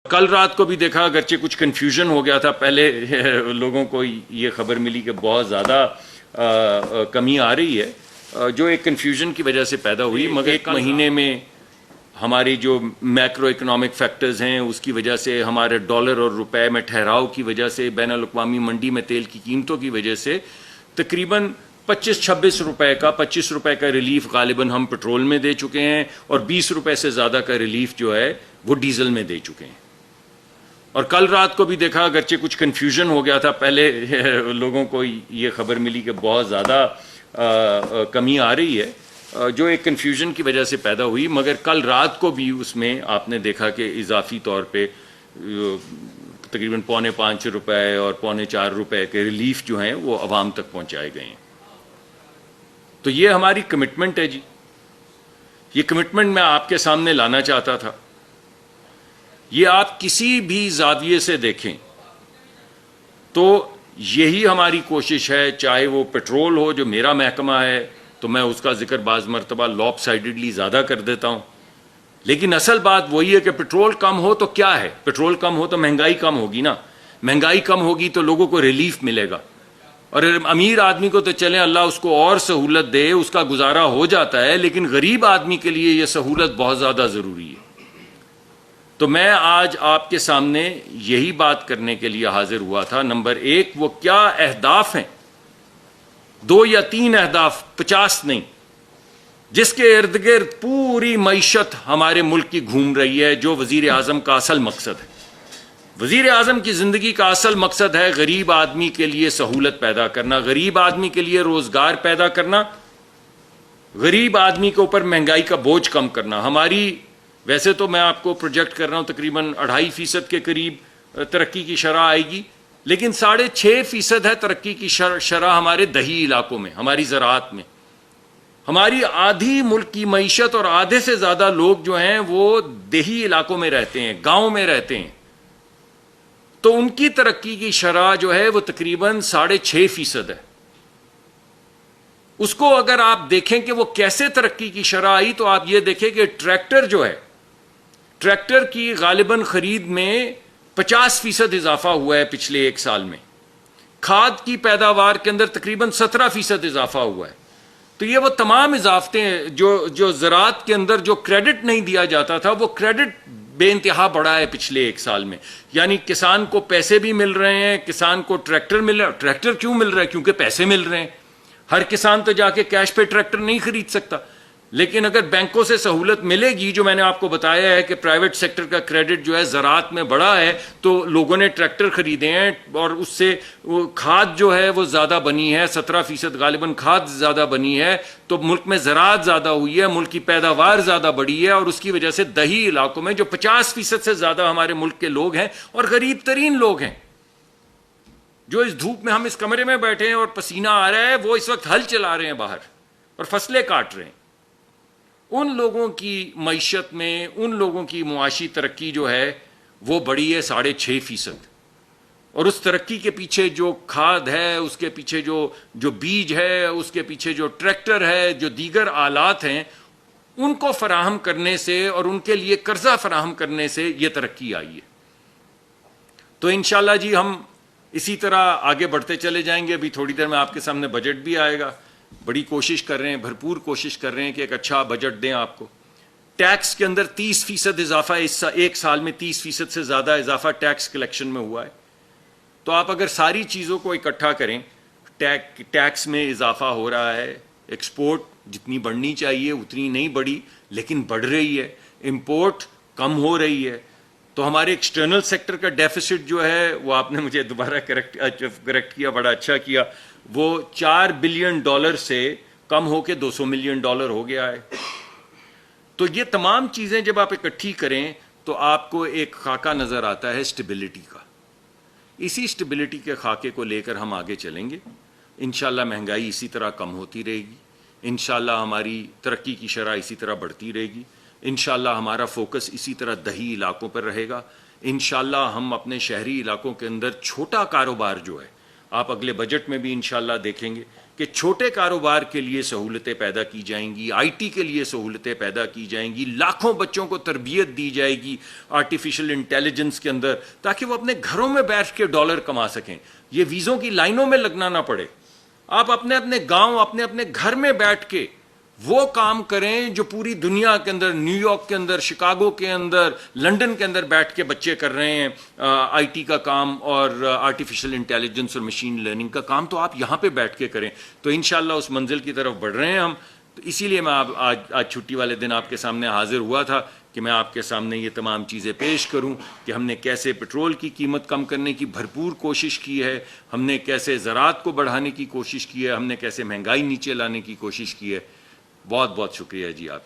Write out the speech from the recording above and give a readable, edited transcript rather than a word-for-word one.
کل رات کو بھی دیکھا، اگرچہ کچھ کنفیوژن ہو گیا تھا، پہلے لوگوں کو یہ خبر ملی کہ بہت زیادہ کمی آ رہی ہے، جو ایک کنفیوژن کی وجہ سے پیدا ہوئی، مگر ایک مہینے میں ہماری جو میکرو اکنامک فیکٹرز ہیں اس کی وجہ سے، ہمارے ڈالر اور روپے میں ٹھہراؤ کی وجہ سے، بین الاقوامی منڈی میں تیل کی قیمتوں کی وجہ سے تقریباً 25-26 روپے کا 25 روپے کا ریلیف غالباً ہم پٹرول میں دے چکے ہیں، اور 20 روپے سے زیادہ کا ریلیف جو ہے وہ ڈیزل میں دے چکے ہیں۔ اور کل رات کو بھی دیکھا، اگرچہ کچھ کنفیوژن ہو گیا تھا، پہلے لوگوں کو یہ خبر ملی کہ بہت زیادہ کمی آ رہی ہے، جو ایک کنفیوژن کی وجہ سے پیدا ہوئی، مگر کل رات کو بھی اس میں آپ نے دیکھا کہ اضافی طور پہ تقریباً 4.25 روپے اور 4.25 روپے کے ریلیف جو ہیں وہ عوام تک پہنچائے گئے ہیں۔ تو یہ ہماری کمٹمنٹ ہے جی، یہ کمٹمنٹ میں آپ کے سامنے لانا چاہتا تھا۔ یہ آپ کسی بھی زاویے سے دیکھیں تو یہی ہماری کوشش ہے، چاہے وہ پیٹرول ہو جو میرا محکمہ ہے تو میں اس کا ذکر بعض مرتبہ لاپ سائیڈڈلی زیادہ کر دیتا ہوں، لیکن اصل بات وہی ہے کہ پیٹرول کم ہو تو کیا ہے، پیٹرول کم ہو تو مہنگائی کم ہوگی نا، مہنگائی کم ہوگی تو لوگوں کو ریلیف ملے گا، اور امیر آدمی کو تو چلیں اللہ اس کو اور سہولت دے، اس کا گزارا ہو جاتا ہے، لیکن غریب آدمی کے لیے یہ سہولت بہت زیادہ ضروری ہے۔ تو میں آج آپ کے سامنے یہی بات کرنے کے لیے حاضر ہوا تھا۔ نمبر 1، وہ کیا اہداف ہیں، 2 یا 3 اہداف، 50 نہیں، جس کے ارد گرد پوری معیشت ہمارے ملک کی گھوم رہی ہے، جو وزیر اعظم کا اصل مقصد ہے۔ وزیر اعظم کی زندگی کا اصل مقصد ہے غریب آدمی کے لیے سہولت پیدا کرنا، غریب آدمی کے لیے روزگار پیدا کرنا، غریب آدمی کے اوپر مہنگائی کا بوجھ کم کرنا۔ ہماری ویسے تو میں آپ کو پروجیکٹ کر رہا ہوں تقریباً 2.5% کے قریب ترقی کی شرح آئے گی، لیکن 6.5% ہے ترقی کی شرح ہمارے دیہی علاقوں میں، ہماری زراعت میں۔ ہماری آدھی ملک کی معیشت اور آدھے سے زیادہ لوگ جو ہیں وہ دیہی علاقوں میں رہتے ہیں، گاؤں میں رہتے ہیں، تو ان کی ترقی کی شرح جو ہے وہ تقریباً 6.5% ہے۔ اس کو اگر آپ دیکھیں کہ وہ کیسے ترقی کی شرح آئی، تو آپ یہ دیکھیں کہ ٹریکٹر جو ہے، ٹریکٹر کی غالباً خرید میں 50% اضافہ ہوا ہے پچھلے 1 سال میں، کھاد کی پیداوار کے اندر تقریباً 17% اضافہ ہوا ہے۔ تو یہ وہ تمام اضافتیں ہیں جو زراعت کے اندر جو کریڈٹ نہیں دیا جاتا تھا، وہ کریڈٹ بے انتہا بڑھا ہے پچھلے 1 سال میں، یعنی کسان کو پیسے بھی مل رہے ہیں، کسان کو ٹریکٹر مل رہا ہے۔ ٹریکٹر کیوں مل رہا ہے؟ کیونکہ پیسے مل رہے ہیں۔ ہر کسان تو جا کے کیش پہ ٹریکٹر نہیں خرید سکتا، لیکن اگر بینکوں سے سہولت ملے گی، جو میں نے آپ کو بتایا ہے کہ پرائیویٹ سیکٹر کا کریڈٹ جو ہے زراعت میں بڑا ہے، تو لوگوں نے ٹریکٹر خریدے ہیں، اور اس سے کھاد جو ہے وہ زیادہ بنی ہے، 17% غالباً کھاد زیادہ بنی ہے، تو ملک میں زراعت زیادہ ہوئی ہے، ملک کی پیداوار زیادہ بڑھی ہے، اور اس کی وجہ سے دیہی علاقوں میں جو 50% سے زیادہ ہمارے ملک کے لوگ ہیں، اور غریب ترین لوگ ہیں، جو اس دھوپ میں ہم اس کمرے میں بیٹھے ہیں اور پسینہ آ رہا ہے، وہ اس وقت ہل چلا رہے ہیں باہر اور فصلیں کاٹ رہے ہیں، ان لوگوں کی معیشت میں، ان لوگوں کی معاشی ترقی جو ہے وہ بڑی ہے 6.5%۔ اور اس ترقی کے پیچھے جو کھاد ہے، اس کے پیچھے جو بیج ہے، اس کے پیچھے جو ٹریکٹر ہے، جو دیگر آلات ہیں، ان کو فراہم کرنے سے اور ان کے لیے قرضہ فراہم کرنے سے یہ ترقی آئی ہے۔ تو انشاءاللہ جی ہم اسی طرح آگے بڑھتے چلے جائیں گے۔ ابھی تھوڑی دیر میں آپ کے سامنے بجٹ بھی آئے گا، بڑی کوشش کر رہے ہیں، بھرپور کوشش کر رہے ہیں کہ ایک اچھا بجٹ دیں آپ کو۔ ٹیکس کے اندر 30% اضافہ، اس 1 سال میں 30% سے زیادہ اضافہ ٹیکس کلیکشن میں ہوا ہے۔ تو آپ اگر ساری چیزوں کو اکٹھا کریں، ٹیکس میں اضافہ ہو رہا ہے، ایکسپورٹ جتنی بڑھنی چاہیے اتنی نہیں بڑھی لیکن بڑھ رہی ہے، امپورٹ کم ہو رہی ہے، تو ہمارے ایکسٹرنل سیکٹر کا ڈیفیسٹ جو ہے وہ آپ نے مجھے دوبارہ کریکٹ کیا، بڑا اچھا کیا، وہ $4 بلین سے کم ہو کے $200 ملین ہو گیا ہے۔ تو یہ تمام چیزیں جب آپ اکٹھی کریں تو آپ کو ایک خاکہ نظر آتا ہے اسٹیبلٹی کا۔ اسی اسٹیبلٹی کے خاکے کو لے کر ہم آگے چلیں گے، انشاءاللہ مہنگائی اسی طرح کم ہوتی رہے گی، انشاءاللہ ہماری ترقی کی شرح اسی طرح بڑھتی رہے گی، انشاءاللہ ہمارا فوکس اسی طرح دیہی علاقوں پر رہے گا، انشاءاللہ ہم اپنے شہری علاقوں کے اندر چھوٹا کاروبار جو ہے، آپ اگلے بجٹ میں بھی انشاءاللہ دیکھیں گے کہ چھوٹے کاروبار کے لیے سہولتیں پیدا کی جائیں گی, آئی ٹی کے لیے سہولتیں پیدا کی جائیں گی, لاکھوں بچوں کو تربیت دی جائے گی آرٹیفیشل انٹیلیجنس کے اندر, تاکہ وہ اپنے گھروں میں بیٹھ کے ڈالر کما سکیں, یہ ویزوں کی لائنوں میں لگنا نہ پڑے. آپ اپنے اپنے گاؤں, اپنے اپنے گھر میں بیٹھ کے وہ کام کریں جو پوری دنیا کے اندر, نیو یارک کے اندر, شکاگو کے اندر, لنڈن کے اندر بیٹھ کے بچے کر رہے ہیں آئی ٹی کا کام اور آرٹیفیشل انٹیلیجنس اور مشین لرننگ کا کام, تو آپ یہاں پہ بیٹھ کے کریں. تو انشاءاللہ اس منزل کی طرف بڑھ رہے ہیں ہم. تو اسی لیے میں آج چھٹی والے دن آپ کے سامنے حاضر ہوا تھا کہ میں آپ کے سامنے یہ تمام چیزیں پیش کروں کہ ہم نے کیسے پٹرول کی قیمت کم کرنے کی بھرپور کوشش کی ہے, ہم نے کیسے زراعت کو بڑھانے کی کوشش کی ہے, ہم نے کیسے مہنگائی نیچے لانے کی کوشش کی ہے. بہت بہت شکریہ جی آپ.